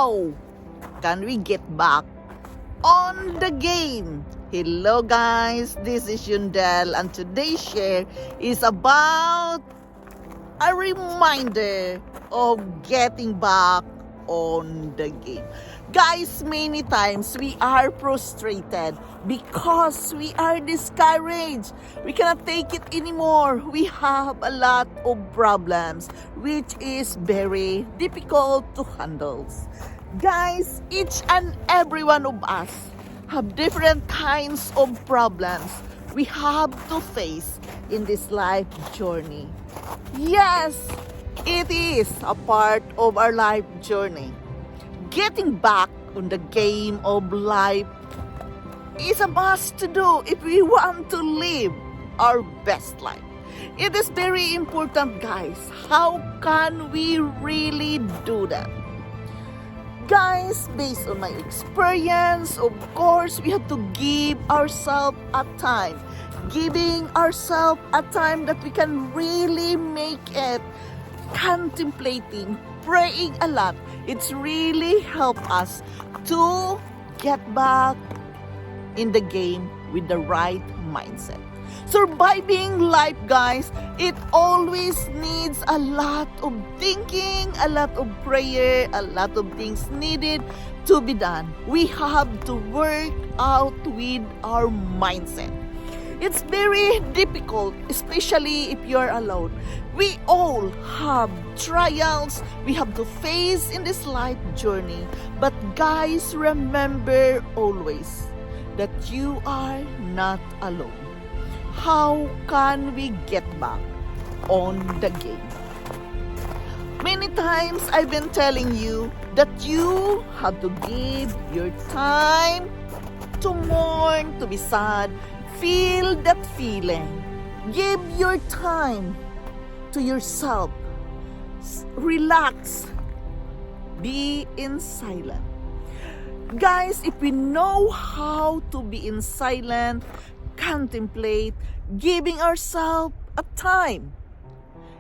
how can we get back on the game? Hello guys, this is Yundel and today's share is about a reminder of getting back on the game. Guys, many times we are frustrated because we are discouraged. We cannot take it anymore. We have a lot of problems which is very difficult to handle. Guys, each and every one of us have different kinds of problems we have to face in this life journey. Yes, it is a part of our life journey. Getting back on the game of life is a must to do if we want to live our best life. It is very important, guys. How can we really do that? Guys, based on my experience, of course, we have to give ourselves a time. Giving ourselves a time that we can really make it, contemplating, praying a lot. It's really helped us to get back in the game with the right mindset. Surviving life, guys, it always needs a lot of thinking, a lot of prayer, a lot of things needed to be done. We have to work out with our mindset. It's very difficult, especially if you're alone. We all have trials we have to face in this life journey. But guys, remember always that you are not alone. How can we get back on the game? Many times I've been telling you that you have to give your time to mourn, to be sad. Feel that feeling. Give your time to yourself. Relax. Be in silence. Guys, if we know how to be in silence, contemplate, giving ourselves a time,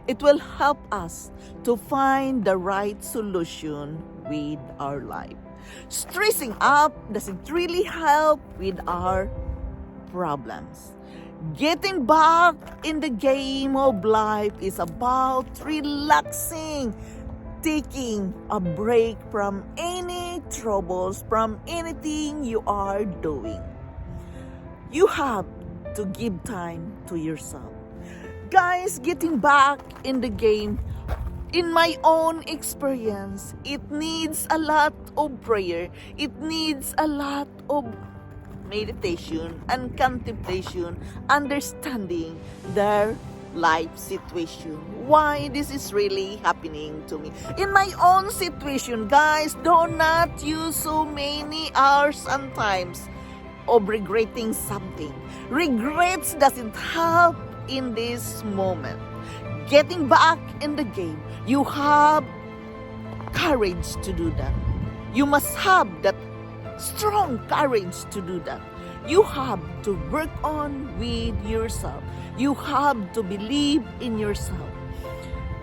it will help us to find the right solution with our life. Stressing up doesn't really help with our problems. Getting back in the game of life is about relaxing, taking a break from any troubles, from anything you are doing. You have to give time to yourself. Guys, getting back in the game, in my own experience, it needs a lot of prayer. It needs a lot of meditation and contemplation, understanding their life situation. Why this is really happening to me. In my own situation, guys, do not use so many hours sometimes of regretting something. Regrets doesn't help in this moment. Getting back in the game, you have courage to do that. You must have that strong courage to do that. You have to work on with yourself. You have to believe in yourself.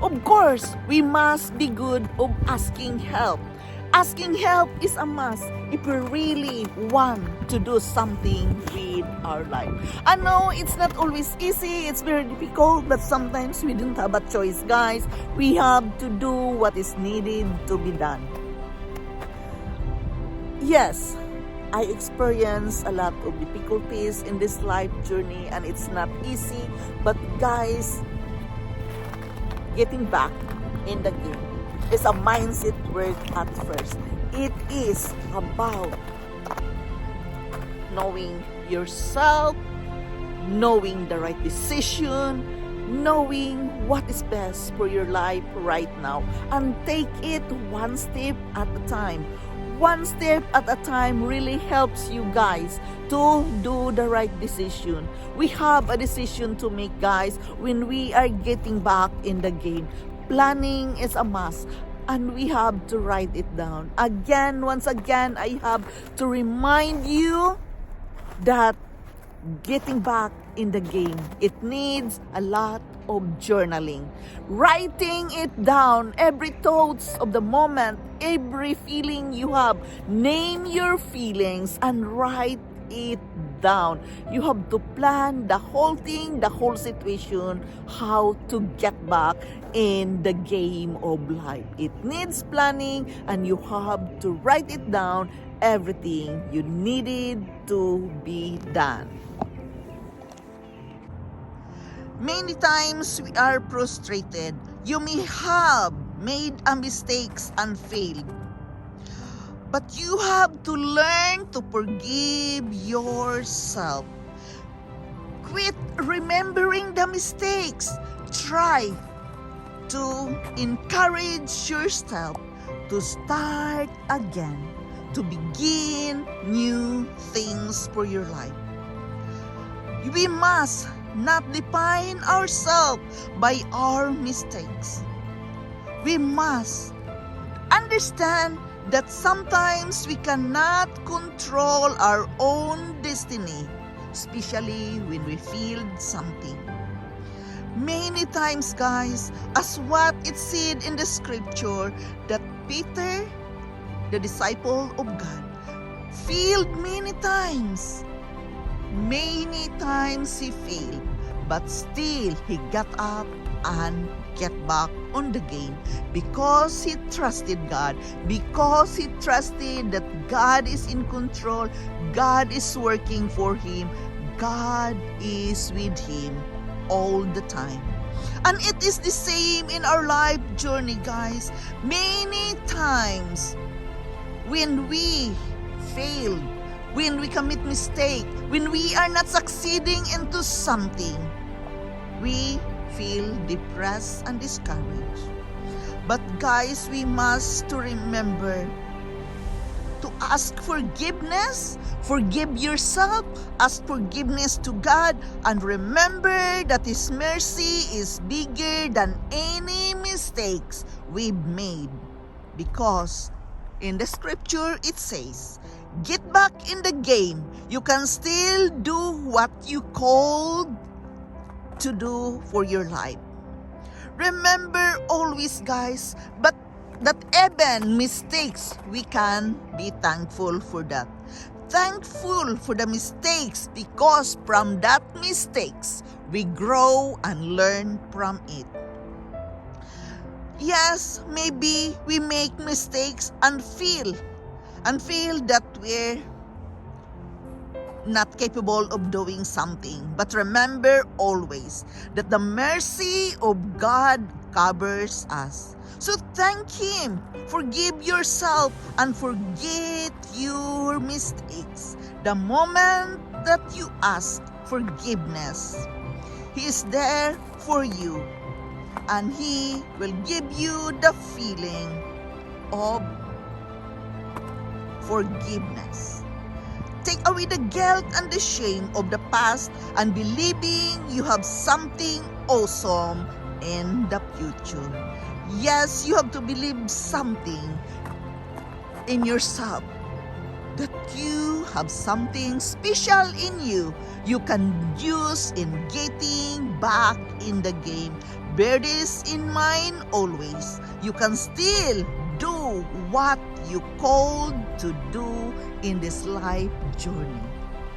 Of course, we must be good of asking help. Asking help is a must if we really want to do something with our life. I know it's not always easy, it's very difficult, but sometimes we don't have a choice, guys. We have to do what is needed to be done. Yes, I experience a lot of difficulties in this life journey and it's not easy. But guys, getting back in the game is a mindset work at first. It is about knowing yourself, knowing the right decision, knowing what is best for your life right now, and take it one step at a time. One step at a time really helps you guys to do the right decision. We have a decision to make, guys, when we are getting back in the game. Planning is a must, and we have to write it down. Again, once again, I have to remind you that getting back in the game, it needs a lot of journaling. Writing it down, every thoughts of the moment, every feeling you have. Name your feelings and write it down. You have to plan the whole thing, the whole situation, how to get back in the game of life. It needs planning, and you have to write it down, everything you needed to be done. Many times we are frustrated. You may have made a mistakes and failed. But you have to learn to forgive yourself. Quit remembering the mistakes. Try to encourage yourself to start again, to begin new things for your life. We must not define ourselves by our mistakes. We must understand that sometimes we cannot control our own destiny, especially when we feel something. Many times, guys, as what it said in the scripture, that Peter, the disciple of God, failed many times. Many times he failed, but still he got up and get back on the game because he trusted God, because he trusted that God is in control, God is working for him, God is with him all the time. And it is the same in our life journey, guys. Many times when we fail, when we commit mistake, when we are not succeeding into something, we feel depressed and discouraged. But guys, we must to remember to ask forgiveness, forgive yourself, ask forgiveness to God, and remember that His mercy is bigger than any mistakes we've made. Because in the scripture it says, get back in the game. You can still do what you called to do for your life. Remember always, guys, but that even mistakes, we can be thankful for that. Thankful for the mistakes, because from that mistakes, we grow and learn from it. Yes, maybe we make mistakes and feel that we're not capable of doing something. But remember always that the mercy of God covers us. So thank Him. Forgive yourself and forget your mistakes. The moment that you ask forgiveness, He is there for you, and He will give you the feeling of forgiveness. Take away the guilt and the shame of the past, and believing you have something awesome in the future. Yes, you have to believe something in yourself, that you have something special in you can use in getting back in the game. Bear this in mind always. You can still do what you called to do in this life journey.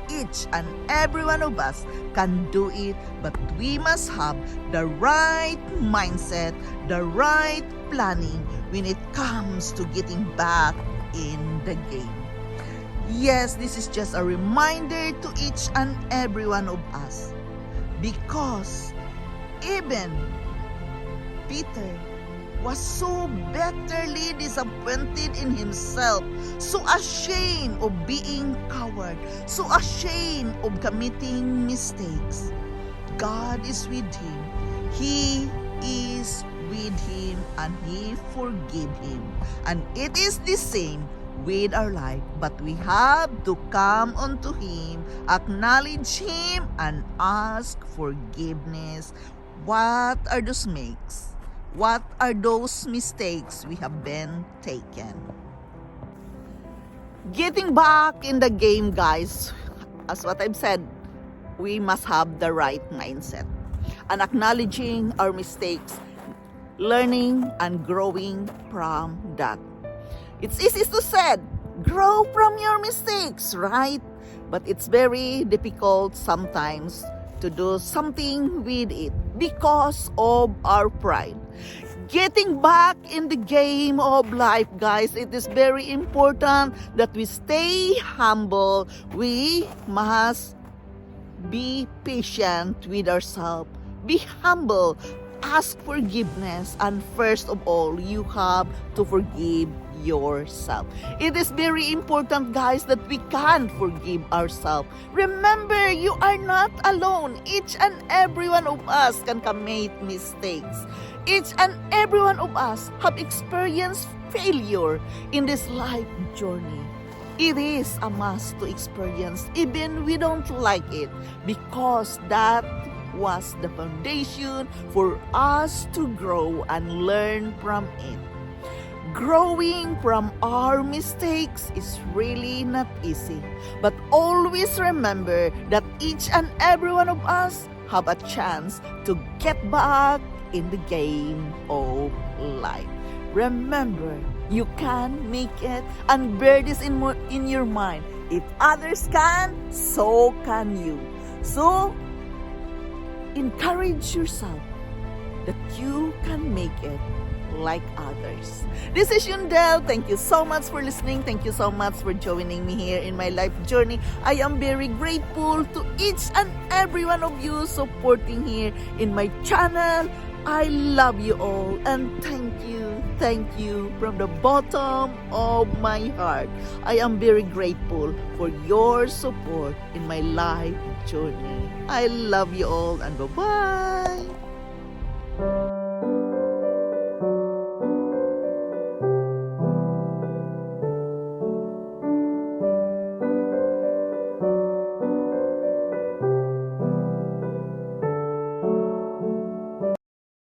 Each and every one of us can do it, but we must have the right mindset, the right planning when it comes to getting back in the game. Yes, this is just a reminder to each and every one of us, because even Peter was so bitterly disappointed in himself, so ashamed of being coward, so ashamed of committing mistakes. God is with him. He is with him, and He forgave him. And it is the same with our life, but we have to come unto Him, acknowledge Him, and ask forgiveness. What are those makes? What are those mistakes we have been taken? Getting back in the game, guys, as what I've said, we must have the right mindset. and acknowledging our mistakes, learning and growing from that. It's easy to say, grow from your mistakes, right? But it's very difficult sometimes to do something with it because of our pride. Getting back in the game of life, guys, it is very important that we stay humble. We must be patient with ourselves. Be humble. Ask forgiveness. And first of all, you have to forgive yourself. It is very important, guys, that we can forgive ourselves. Remember, you are not alone. Each and every one of us can commit mistakes. Each and every one of us have experienced failure in this life journey. It is a must to experience, even we don't like it, because that was the foundation for us to grow and learn from it. Growing from our mistakes is really not easy, but always remember that each and every one of us have a chance to get back in the game of life. Remember, you can make it, and bear this in your mind. If others can, so can you. So, encourage yourself that you can make it like others. This is Yundel. Thank you so much for listening. Thank you so much for joining me here in my life journey. I am very grateful to each and every one of you supporting here in my channel. I love you all, and thank you from the bottom of my heart. I am very grateful for your support in my life journey. I love you all, and bye-bye.